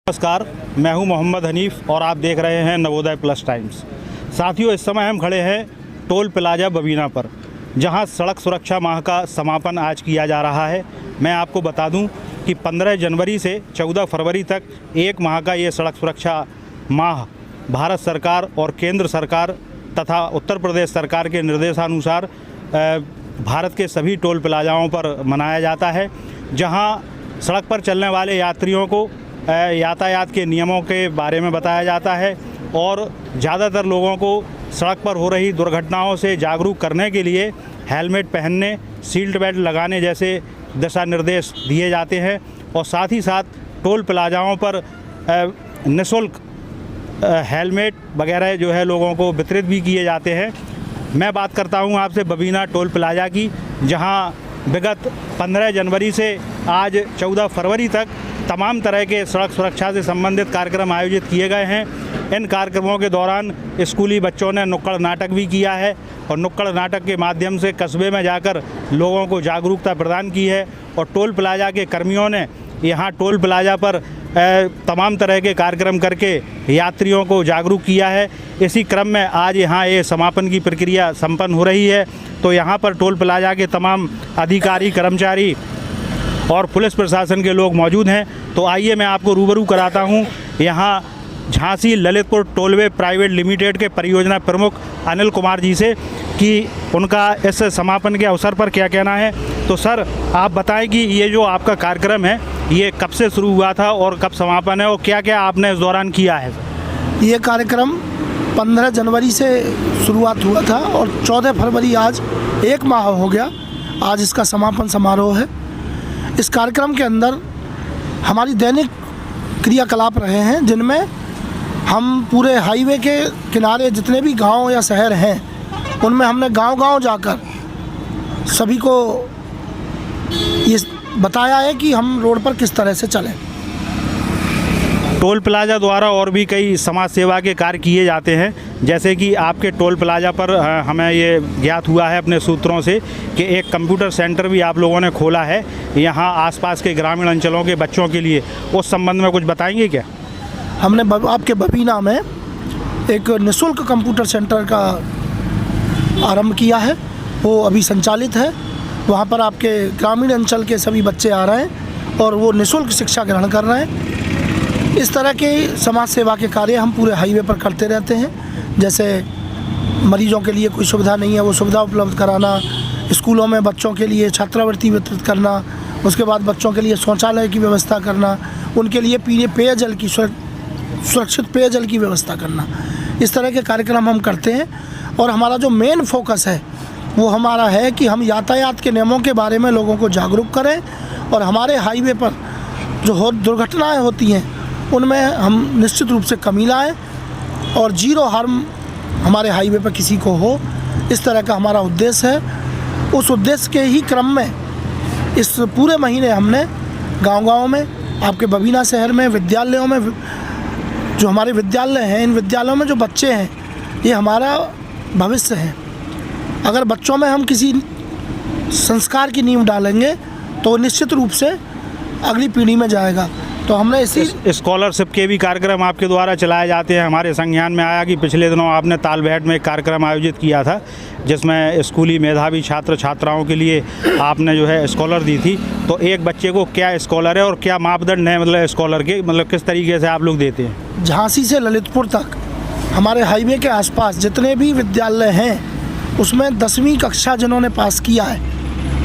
नमस्कार, मैं हूं मोहम्मद हनीफ और आप देख रहे हैं नवोदय प्लस टाइम्स। साथियों, इस समय हम खड़े हैं टोल प्लाजा बबीना पर, जहां सड़क सुरक्षा माह का समापन आज किया जा रहा है। मैं आपको बता दूं कि 15 जनवरी से 14 फरवरी तक एक माह का ये सड़क सुरक्षा माह भारत सरकार और केंद्र सरकार तथा उत्तर प्रदेश सरकार के निर्देशानुसार भारत के सभी टोल प्लाजाओं पर मनाया जाता है, जहां सड़क पर चलने वाले यात्रियों को यातायात के नियमों के बारे में बताया जाता है और ज़्यादातर लोगों को सड़क पर हो रही दुर्घटनाओं से जागरूक करने के लिए हेलमेट पहनने, सीट बेल्ट लगाने जैसे दिशा निर्देश दिए जाते हैं। और साथ ही साथ टोल प्लाजाओं पर निःशुल्क हेलमेट वगैरह जो है लोगों को वितरित भी किए जाते हैं। मैं बात करता हूं आपसे बबीना टोल प्लाजा की, जहां विगत 15 जनवरी से आज 14 फरवरी तक तमाम तरह के सड़क सुरक्षा से संबंधित कार्यक्रम आयोजित किए गए हैं। इन कार्यक्रमों के दौरान स्कूली बच्चों ने नुक्कड़ नाटक भी किया है और नुक्कड़ नाटक के माध्यम से कस्बे में जाकर लोगों को जागरूकता प्रदान की है। और टोल प्लाजा के कर्मियों ने यहाँ टोल प्लाजा पर तमाम तरह के कार्यक्रम करके यात्रियों को जागरूक किया है। इसी क्रम में आज यहाँ ये समापन की प्रक्रिया संपन्न हो रही है। तो यहाँ पर टोल प्लाजा के तमाम अधिकारी, कर्मचारी और पुलिस प्रशासन के लोग मौजूद हैं। तो आइए मैं आपको रूबरू कराता हूँ यहाँ Jhansi Lalitpur tollway private limited के परियोजना प्रमुख अनिल कुमार जी से कि उनका इस समापन के अवसर पर क्या कहना है। तो सर, आप बताएं कि ये जो आपका कार्यक्रम है ये कब से शुरू हुआ था और कब समापन है और क्या क्या आपने इस दौरान किया है? ये कार्यक्रम 15 जनवरी से शुरुआत हुआ था और 14 फरवरी आज एक माह हो गया। आज इसका समापन समारोह है। इस कार्यक्रम के अंदर हमारी दैनिक क्रियाकलाप रहे हैं, जिनमें हम पूरे हाईवे के किनारे जितने भी गांव या शहर हैं उनमें हमने गांव-गांव जाकर सभी को ये बताया है कि हम रोड पर किस तरह से चलें। टोल प्लाजा द्वारा और भी कई समाज सेवा के कार्य किए जाते हैं, जैसे कि आपके टोल प्लाजा पर हमें ये ज्ञात हुआ है अपने सूत्रों से कि एक कंप्यूटर सेंटर भी आप लोगों ने खोला है यहाँ आसपास के ग्रामीण अंचलों के बच्चों के लिए। उस संबंध में कुछ बताएंगे क्या? हमने आपके बबीना में एक निःशुल्क कंप्यूटर सेंटर का आरंभ किया है, वो अभी संचालित है। वहाँ पर आपके ग्रामीण अंचल के सभी बच्चे आ रहे हैं और वो निःशुल्क शिक्षा ग्रहण कर रहे हैं। इस तरह के समाज सेवा के कार्य हम पूरे हाईवे पर करते रहते हैं। जैसे मरीजों के लिए कोई सुविधा नहीं है, वो सुविधा उपलब्ध कराना, स्कूलों में बच्चों के लिए छात्रवृत्ति वितरित करना, उसके बाद बच्चों के लिए शौचालय की व्यवस्था करना, उनके लिए पीने पेयजल की सुरक्षित पेयजल की व्यवस्था करना। इस तरह के कार्यक्रम हम करते हैं। और हमारा जो मेन फोकस है वो हमारा है कि हम यातायात के नियमों के बारे में लोगों को जागरूक करें और हमारे हाईवे पर जो दुर्घटनाएं होती हैं उनमें हम निश्चित रूप से कमी लाएं और जीरो हार्म हमारे हाईवे पर किसी को हो, इस तरह का हमारा उद्देश्य है। उस उद्देश्य के ही क्रम में इस पूरे महीने हमने गांव-गांव में, आपके बबीना शहर में, विद्यालयों में, जो हमारे विद्यालय हैं, इन विद्यालयों में जो बच्चे हैं ये हमारा भविष्य है। अगर बच्चों में हम किसी संस्कार की नींव डालेंगे तो निश्चित रूप से अगली पीढ़ी में जाएगा। तो हमने इसी स्कॉलरशिप के भी कार्यक्रम आपके द्वारा चलाए जाते हैं। हमारे संज्ञान में आया कि पिछले दिनों आपने तालबेहट में एक कार्यक्रम आयोजित किया था जिसमें स्कूली मेधावी छात्र छात्राओं के लिए आपने जो है स्कॉलर दी थी। तो एक बच्चे को क्या स्कॉलर है और क्या मापदंड है, मतलब स्कॉलर के, मतलब किस तरीके से आप लोग देते हैं? झांसी से ललितपुर तक हमारे हाईवे के आसपास जितने भी विद्यालय हैं उसमें 10वीं कक्षा जिन्होंने पास किया है,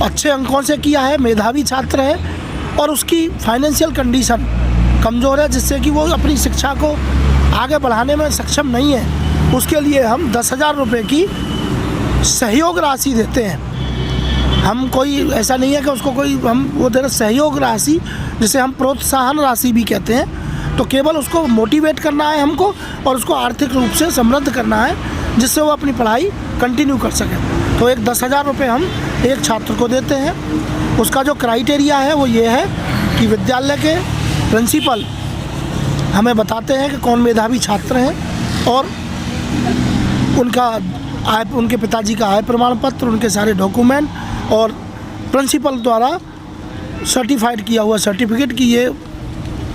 अच्छे अंकों से किया है, मेधावी छात्र है और उसकी फाइनेंशियल कंडीशन कमज़ोर है जिससे कि वो अपनी शिक्षा को आगे बढ़ाने में सक्षम नहीं है, उसके लिए हम 10,000 रुपये की सहयोग राशि देते हैं। हम कोई ऐसा नहीं है कि उसको कोई हम वो दे रहे, सहयोग राशि जिसे हम प्रोत्साहन राशि भी कहते हैं। तो केवल उसको मोटिवेट करना है हमको और उसको आर्थिक रूप से समृद्ध करना है जिससे वो अपनी पढ़ाई कंटिन्यू कर सके। तो एक 10,000 रुपये हम एक छात्र को देते हैं। उसका जो क्राइटेरिया है वो ये है कि विद्यालय के प्रिंसिपल हमें बताते हैं कि कौन मेधावी छात्र हैं और उनका उनके पिताजी का आय प्रमाण पत्र, उनके सारे डॉक्यूमेंट और प्रिंसिपल द्वारा सर्टिफाइड किया हुआ सर्टिफिकेट की ये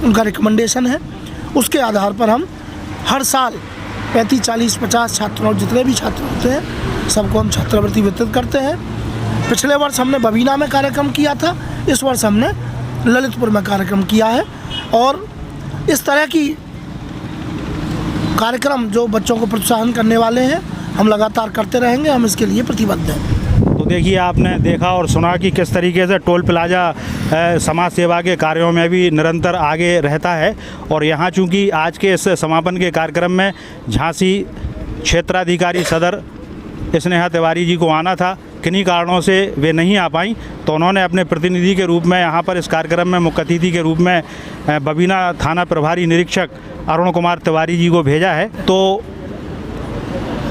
उनका रिकमेंडेशन है। उसके आधार पर हम हर साल 35, 40, 50 छात्रों, जितने भी छात्र होते हैं सबको हम छात्रवृत्ति वितरित करते हैं। पिछले वर्ष हमने बबीना में कार्यक्रम किया था, इस वर्ष हमने ललितपुर में कार्यक्रम किया है। और इस तरह की कार्यक्रम जो बच्चों को प्रोत्साहन करने वाले हैं हम लगातार करते रहेंगे, हम इसके लिए प्रतिबद्ध हैं। तो देखिए, आपने देखा और सुना कि किस तरीके से टोल प्लाजा समाज सेवा के कार्यों में भी निरंतर आगे रहता है। और यहाँ चूँकि आज के इस समापन के कार्यक्रम में झांसी क्षेत्राधिकारी सदर स्नेहा तिवारी जी को आना था, किन्हीं कारणों से वे नहीं आ पाई, तो उन्होंने अपने प्रतिनिधि के रूप में यहाँ पर इस कार्यक्रम में मुख्य अतिथि के रूप में बबीना थाना प्रभारी निरीक्षक अरुण कुमार तिवारी जी को भेजा है। तो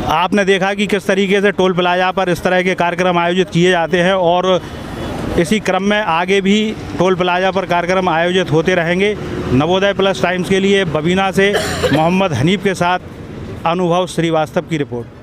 आपने देखा कि किस तरीके से टोल प्लाजा पर इस तरह के कार्यक्रम आयोजित किए जाते हैं और इसी क्रम में आगे भी टोल प्लाजा पर कार्यक्रम आयोजित होते रहेंगे। नवोदय प्लस टाइम्स के लिए बबीना से मोहम्मद हनीफ के साथ अनुभव श्रीवास्तव की रिपोर्ट।